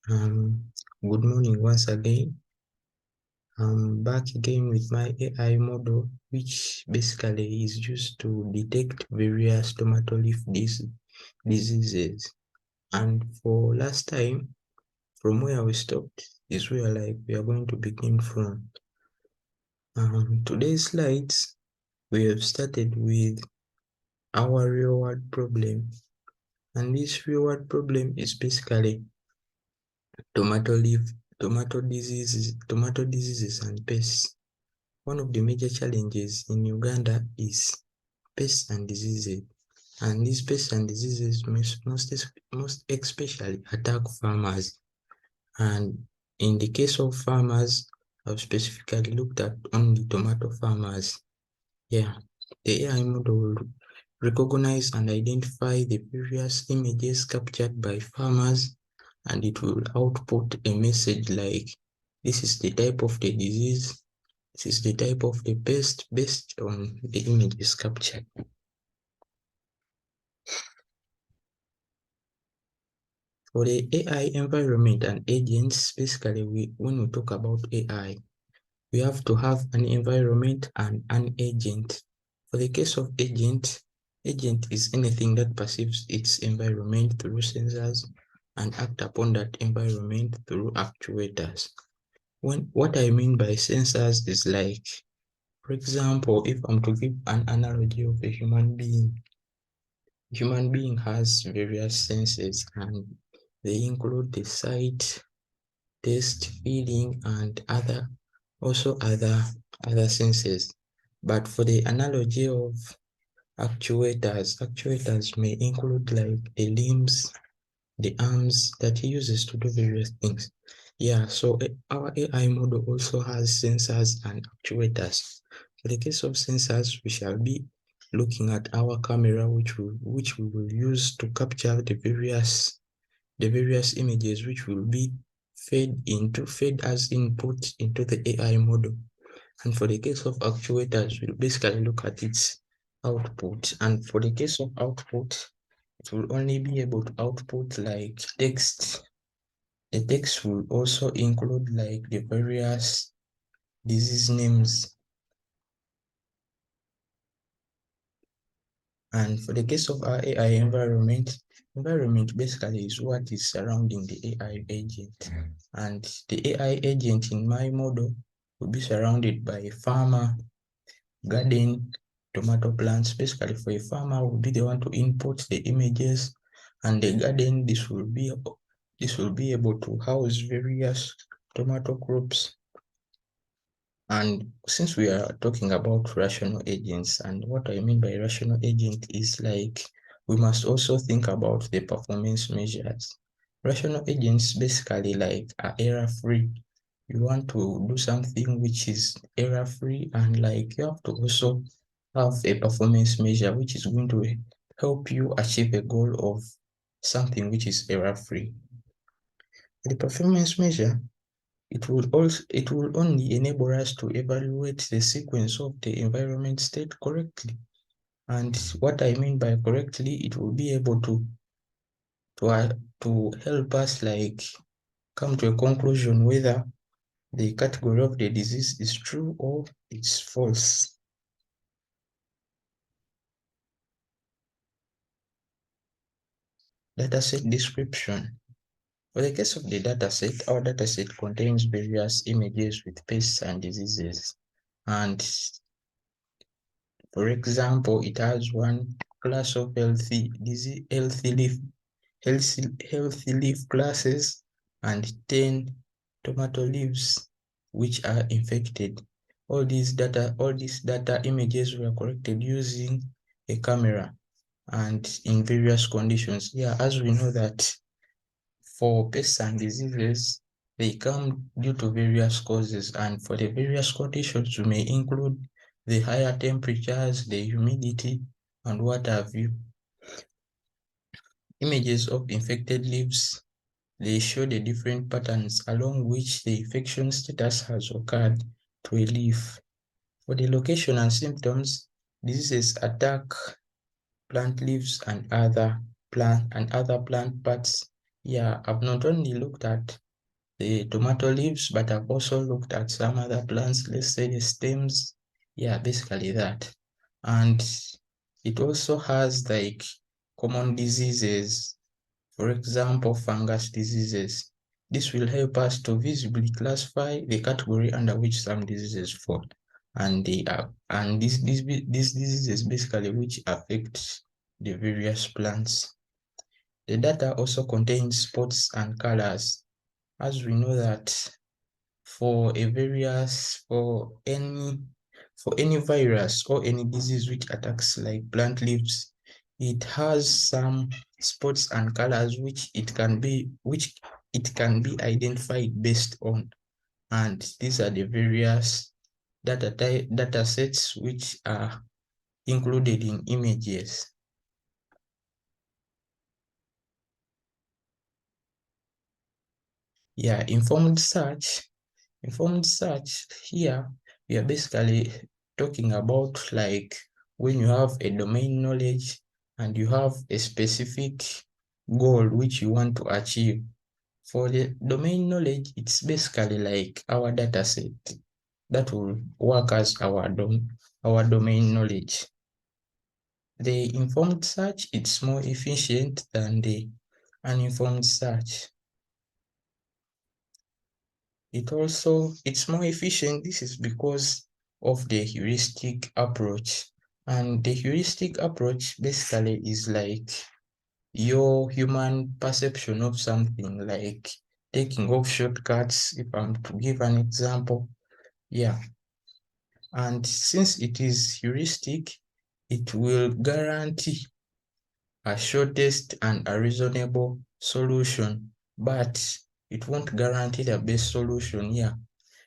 Good morning once again. I'm back again with my AI model, which basically is used to detect various tomato leaf diseases. And for last time, from where we stopped, is where we are going to begin from. Today's slides, we have started with our real world problem. And this real world problem is basically tomato diseases and pests. One of the major challenges in Uganda is pests and diseases, and these pests and diseases most especially attack farmers. And in the case of farmers, I've specifically looked at only tomato farmers. Yeah, the AI model will recognize and identify the various images captured by farmers, and it will output a message like, this is the type of the disease, this is the type of the pest based on the images captured. For the AI environment and agents, basically when we talk about AI, we have to have an environment and an agent. For the case of agent is anything that perceives its environment through sensors and act upon that environment through actuators. What I mean by sensors is like, for example, if I'm to give an analogy of a human being has various senses, and they include the sight, taste, feeling, and other senses. But for the analogy of actuators may include like the limbs, the arms that he uses to do various things. Yeah, so our AI model also has sensors and actuators. For the case of sensors, we shall be looking at our camera, which we will use to capture the various images, which will be fed as input into the AI model. And for the case of actuators, we'll basically look at its output. And for the case of output, it will only be able to output like text. The text will also include like the various disease names. And for the case of our AI environment basically is what is surrounding the AI agent. And the AI agent in my model will be surrounded by a farmer, garden, tomato plants. Basically, for a farmer, will be the one to input the images, and the garden, this will be able to house various tomato crops. And since we are talking about rational agents, and what I mean by rational agent is like, we must also think about the performance measures. Rational agents basically like are error-free. You want to do something which is error-free, and like you have to also have a performance measure which is going to help you achieve a goal of something which is error-free. The performance measure, it will only enable us to evaluate the sequence of the environment state correctly. And what I mean by correctly, it will be able to help us like come to a conclusion whether the category of the disease is true or it's false. Dataset description. For the case of the dataset, our dataset contains various images with pests and diseases. And for example, it has one class of healthy leaf classes and 10 tomato leaves which are infected. All these data images were collected using a camera and in various conditions. Yeah, as we know that for pests and diseases, they come due to various causes, and for the various conditions, we may include the higher temperatures, the humidity, and what have you. Images of infected leaves, they show the different patterns along which the infection status has occurred to a leaf. For the location and symptoms, diseases attack plant leaves and other plant parts Yeah, I've not only looked at the tomato leaves, but I've also looked at some other plants, let's say the stems. Yeah, basically that. And it also has like common diseases, for example, fungus diseases. This will help us to visibly classify the category under which some diseases fall. And these diseases basically which affect the various plants. The data also contains spots and colors, as we know that for any virus or any disease which attacks like plant leaves, it has some spots and colors which it can be identified based on. And these are the various data sets which are included in images. Yeah, informed search. Informed search here, we are basically talking about like when you have a domain knowledge and you have a specific goal which you want to achieve. For the domain knowledge, it's basically like our data set that will work as our domain knowledge. The informed search, it's more efficient than the uninformed search. It's more efficient. This is because of the heuristic approach. And the heuristic approach basically is like your human perception of something, like taking off shortcuts, if I'm to give an example. Yeah. And since it is heuristic, it will guarantee a shortest and a reasonable solution, but it won't guarantee the best solution. Yeah.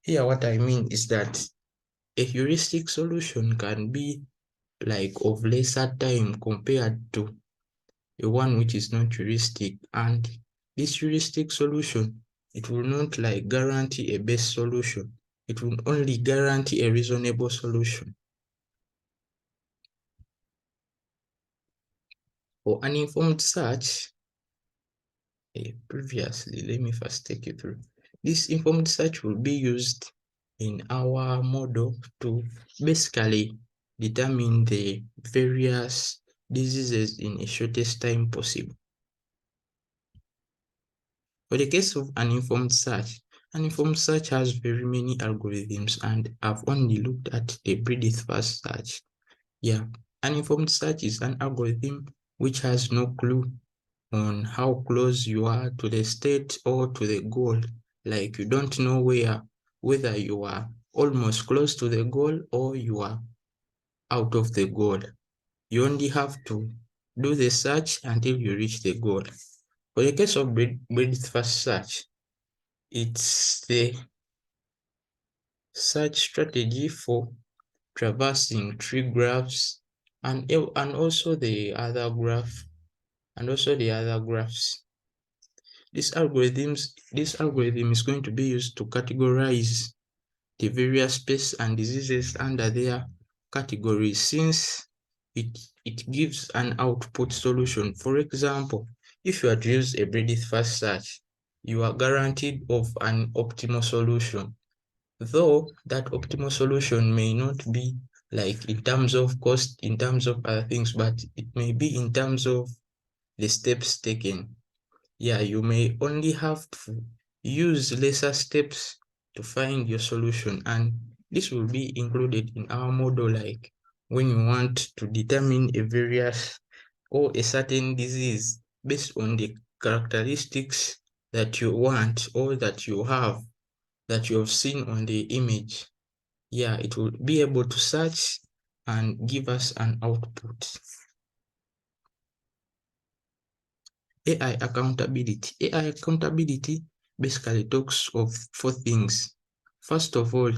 Here, what I mean is that a heuristic solution can be like of lesser time compared to a one which is not heuristic. And this heuristic solution, it will not like guarantee a best solution. It will only guarantee a reasonable solution. For uninformed search, previously, let me first take you through. This informed search will be used in our model to basically determine the various diseases in a shortest time possible. For the case of uninformed search has very many algorithms, and I've only looked at the breadth first search. Yeah, uninformed search is an algorithm which has no clue on how close you are to the state or to the goal. Like you don't know whether you are almost close to the goal or you are out of the goal. You only have to do the search until you reach the goal. For the case of breadth first search, it's the search strategy for traversing tree graphs and also the other graphs. This algorithm is going to be used to categorize the various pests and diseases under their categories, since it gives an output solution. For example, if you are to use a breadth first search, you are guaranteed of an optimal solution, though that optimal solution may not be like in terms of cost, in terms of other things, but it may be in terms of the steps taken. Yeah, you may only have to use lesser steps to find your solution, and this will be included in our model, like when you want to determine a various or a certain disease based on the characteristics that you want or that you have seen on the image. Yeah, it will be able to search and give us an output. AI accountability. AI accountability basically talks of four things. First of all,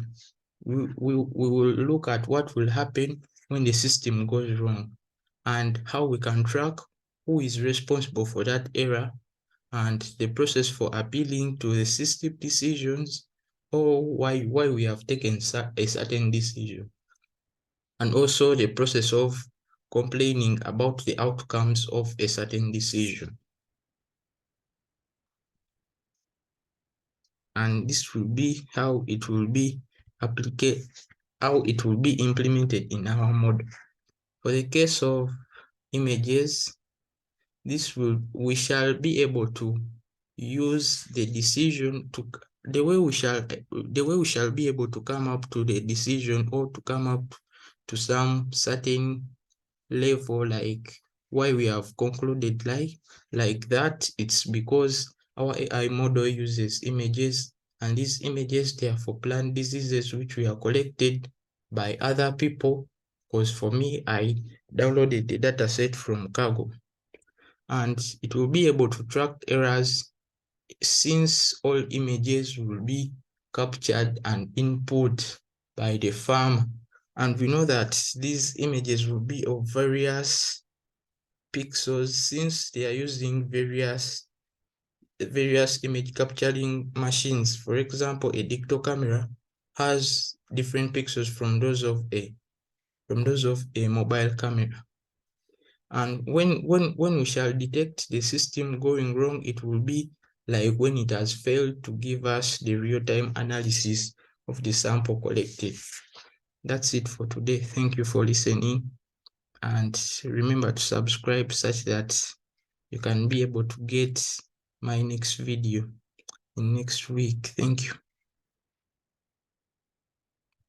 we will look at what will happen when the system goes wrong and how we can track who is responsible for that error and the process for appealing to the system decisions or why we have taken a certain decision, and also the process of complaining about the outcomes of a certain decision. and this will be how it will be implemented in our model. For the case of images, we shall be able to use the decision to the way we shall be able to come up to the decision, or to come up to some certain level, like why we have concluded like that. It's because our AI model uses images, and these images, they are for plant diseases which we are collected by other people. Because for me, I downloaded the data set from Cargo, and it will be able to track errors, since all images will be captured and input by the farmer. And we know that these images will be of various pixels, since they are using various image capturing machines. For example, a digital camera has different pixels from those of a mobile camera. And when we shall detect the system going wrong, it will be like when it has failed to give us the real-time analysis of the sample collected. That's it for today. Thank you for listening, and remember to subscribe such that you can be able to get my next video in next week. Thank you.